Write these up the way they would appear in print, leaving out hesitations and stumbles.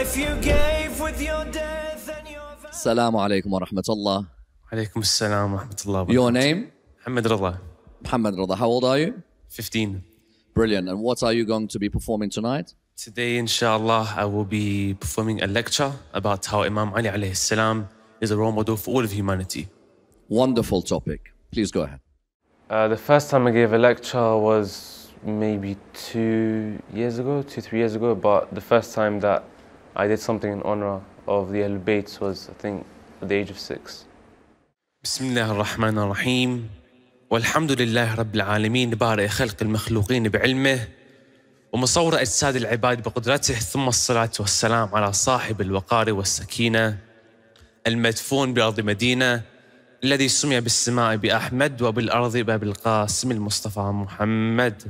life you gave with your death and your Assalamu alaikum wa rahmatullah. Alaikum assalam wa rahmatullah. Your name? Mohammad Raza. Mohammad Raza. How old are you? 15. Brilliant. And what are you going to be performing tonight? Today, inshallah, I will be performing a lecture about how Imam Ali alayhi salam is a role model for all of humanity. Wonderful topic. Please go ahead. The first time I gave a lecture was maybe 3 years ago, but the first time that I did something in honor of the Ahlul Bayt was, I think, at the age of 6. Bismillah ar-Rahman ar-Rahim. والحمد لله رب العالمين بارئ خلق المخلوقين بعلمه ومصور أجساد العباد بقدرته ثم الصلاة والسلام على صاحب الوقار والسكينة المدفون بأرض مدينة الذي سمي بالسماء بأحمد وبالأرض بالقاسم المصطفى محمد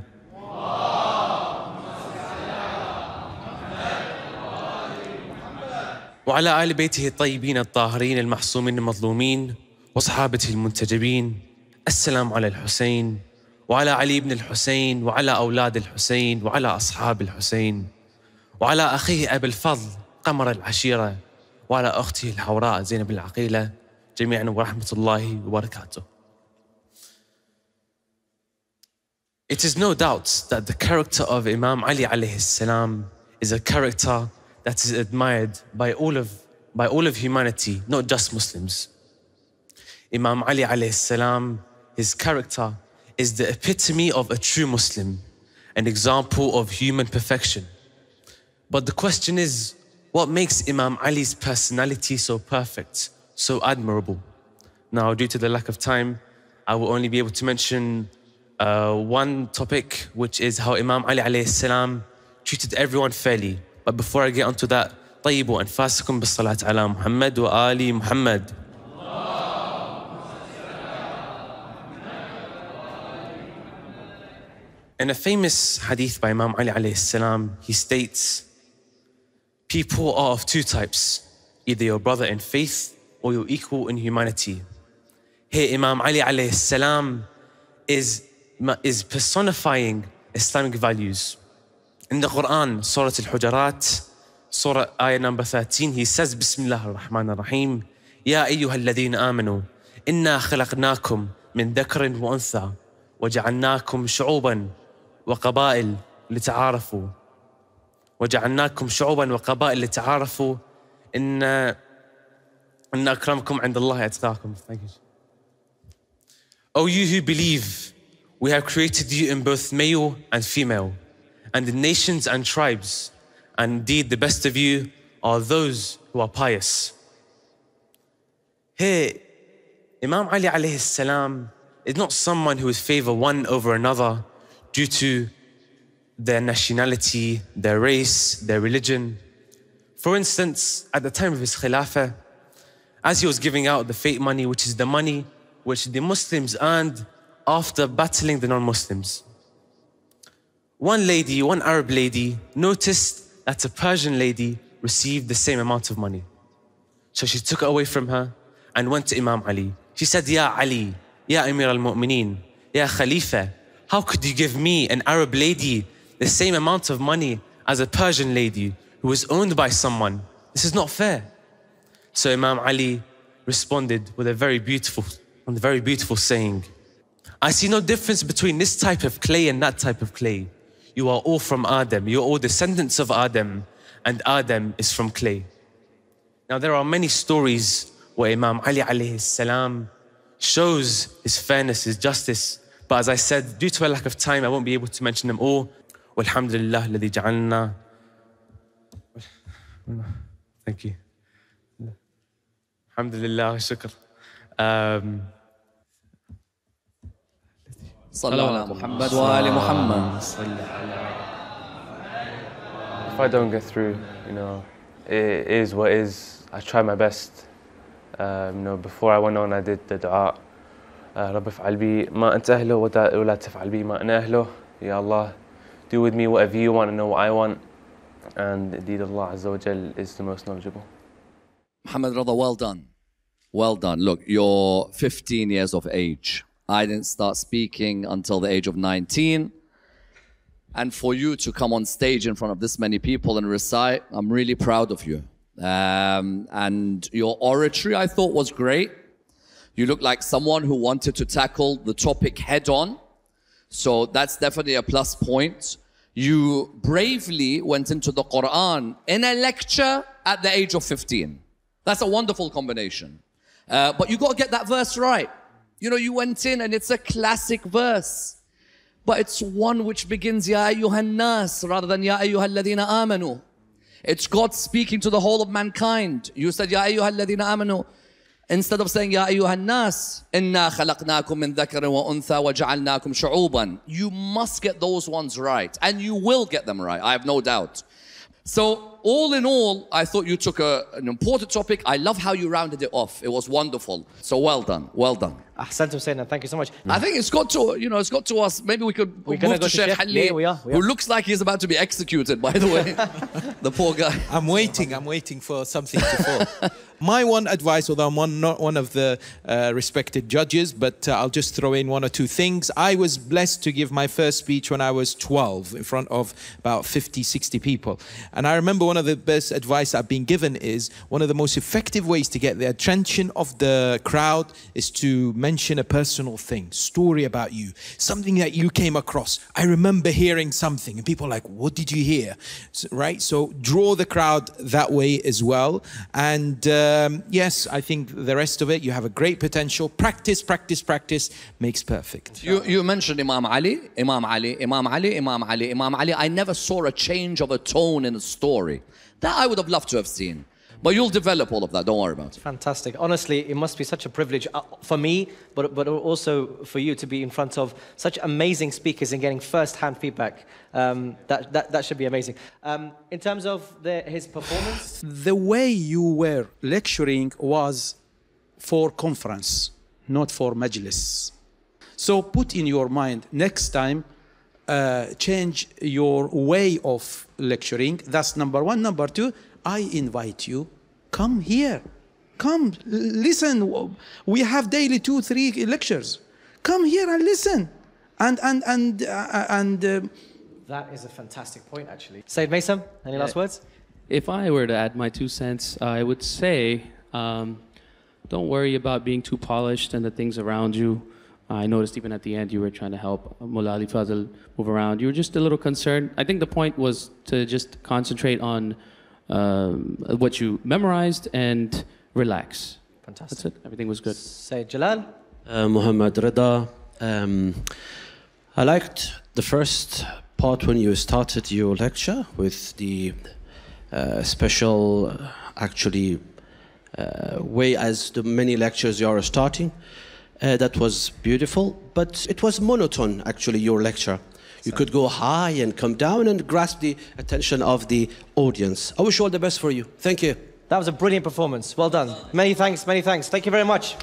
وعلى آل بيته الطيبين الطاهرين المحصومين المظلومين وصحابته المنتجبين. السلام على الحسين وعلى علي بن الحسين وعلى أولاد الحسين وعلى أصحاب الحسين وعلى أخيه أبي الفضل قمر العشيرة وعلى أخته الحوراء زينب العقيلة جميعا ورحمة الله وبركاته. It is no doubt that the character of Imam Ali alayhi salam is a character that is admired by all of humanity, not just Muslims. Imam Ali alayhi salam, his character is the epitome of a true Muslim, an example of human perfection. But the question is, what makes Imam Ali's personality so perfect, so admirable? Now, due to the lack of time, I will only be able to mention one topic, which is how Imam Ali alayhi salam treated everyone fairly. But before I get onto that, طيبوا أنفاسكم بالصلاة على محمد وآل محمد. In a famous hadith by Imam Ali alayhi salam, he states, people are of two types, either your brother in faith or your equal in humanity. Here Imam Ali alayhi salam is personifying Islamic values. In the Quran, Surah Al-Hujarat, Surah Ayah number 13, he says, Bismillah ar-Rahman ar-Rahim, Ya ayyuha alladhina amanu, inna khalaqnakum min dhakrin wa untha, wa ja'alnakum shu'uban وقبائل لتعارفوا وجعلناكم شعوبا وقبائل لتعارفوا إن أكرمكم عند الله أتقاكم. Thank you. O you who believe, we have created you in both male and female, and in nations and tribes, and indeed the best of you are those who are pious. Here, Imam Ali alayhi salam is not someone who would favor one over another due to their nationality, their race, their religion. For instance, at the time of his Khilafah, as he was giving out the fate money, which is the money which the Muslims earned after battling the non-Muslims, one Arab lady, noticed that a Persian lady received the same amount of money. So she took it away from her and went to Imam Ali. She said, Ya Ali, Ya Amir al-Mu'mineen, Ya Khalifa, how could you give me, an Arab lady, the same amount of money as a Persian lady who was owned by someone? This is not fair. So Imam Ali responded with a very beautiful saying, I see no difference between this type of clay and that type of clay. You are all from Adam. You are all descendants of Adam, and Adam is from clay. Now there are many stories where Imam Ali alayhi salam shows his fairness, his justice. But as I said, due to a lack of time, I won't be able to mention them all. Walhamdulillah alladhi ja'alna. Thank you. Alhamdulillah, shukr. صلى على محمد وآل محمد. If I don't get through, it is what it is. I try my best. Before I went on, I did the dua. رب افعل بي ما أنت أهله ولا تفعل بي ما أنا أهله. Ya Allah, do with me whatever you want and know what I want. And indeed Allah Azza wa Jal is the most knowledgeable. Muhammad Raza, well done. Well done. Look, you're 15 years of age. I didn't start speaking until the age of 19. And for you to come on stage in front of this many people and recite, I'm really proud of you. And your oratory, I thought, was great. You look like someone who wanted to tackle the topic head on. So that's definitely a plus point. You bravely went into the Quran in a lecture at the age of 15. That's a wonderful combination. But you got to get that verse right. You know, you went in and it's a classic verse. But it's one which begins, Ya ayyuhan nas, rather than Ya ayyuhal ladhina amanu. It's God speaking to the whole of mankind. You said, Ya ayyuhal ladhina amanu. Instead of saying, Ya ayyuhan nas, inna khalaqnakum min dhakarin wa untha wa ja'alnakum shu'uban. You must get those ones right. And you will get them right, I have no doubt. So, all in all, I thought you took an important topic. I love how you rounded it off. It was wonderful. So well done, well done. Ahsantum Sayyidina, thank you so much. I think it's got to, you know, it's got to us. Maybe we could move to Sheikh Ali, who looks like he's about to be executed, by the way. The poor guy. I'm waiting for something to fall. My one advice, although I'm not one of the respected judges, but I'll just throw in one or two things. I was blessed to give my first speech when I was 12 in front of about 50, 60 people. And I remember one of the best advice I've been given is one of the most effective ways to get the attention of the crowd is to mention a personal thing, story about you, something that you came across. I remember hearing something and people are like, what did you hear? Right? So draw the crowd that way as well. And yes, I think the rest of it, you have a great potential. Practice, practice, practice makes perfect. You mentioned Imam Ali. I never saw a change of a tone in a story. That I would have loved to have seen. But you'll develop all of that, don't worry about it. Fantastic. Honestly, it must be such a privilege for me, but also for you to be in front of such amazing speakers and getting first-hand feedback. That should be amazing. In terms of his performance? The way you were lecturing was for conference, not for majlis. So put in your mind, next time, change your way of lecturing. That's number one. Number two, I invite you, come here, come listen. We have daily 2-3 lectures. Come here and listen, and that is a fantastic point, actually. Sayyid Mesum, any last words? If I were to add my 2 cents, I would say, don't worry about being too polished and the things around you. I noticed even at the end you were trying to help Mullah Ali Fazl move around. You were just a little concerned. I think the point was to just concentrate on what you memorized and relax. Fantastic. That's it. Everything was good. Say Jalal. Mohammad Raza. I liked the first part when you started your lecture with the special, actually, way as the many lectures you are starting. That was beautiful, but it was monotone, actually, your lecture. You could go high and come down and grasp the attention of the audience. I wish you all the best for you. Thank you. That was a brilliant performance. Well done. Many thanks, many thanks. Thank you very much.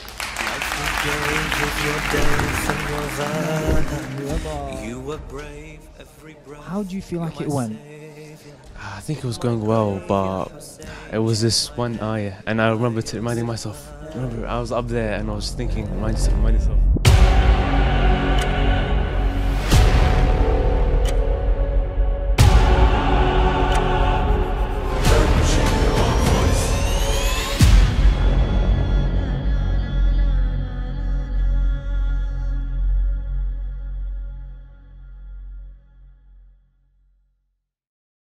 How do you feel like it went? I think it was going well, but it was this one ayah, and I remember reminding myself. Remember, I was up there and I was thinking, remind yourself.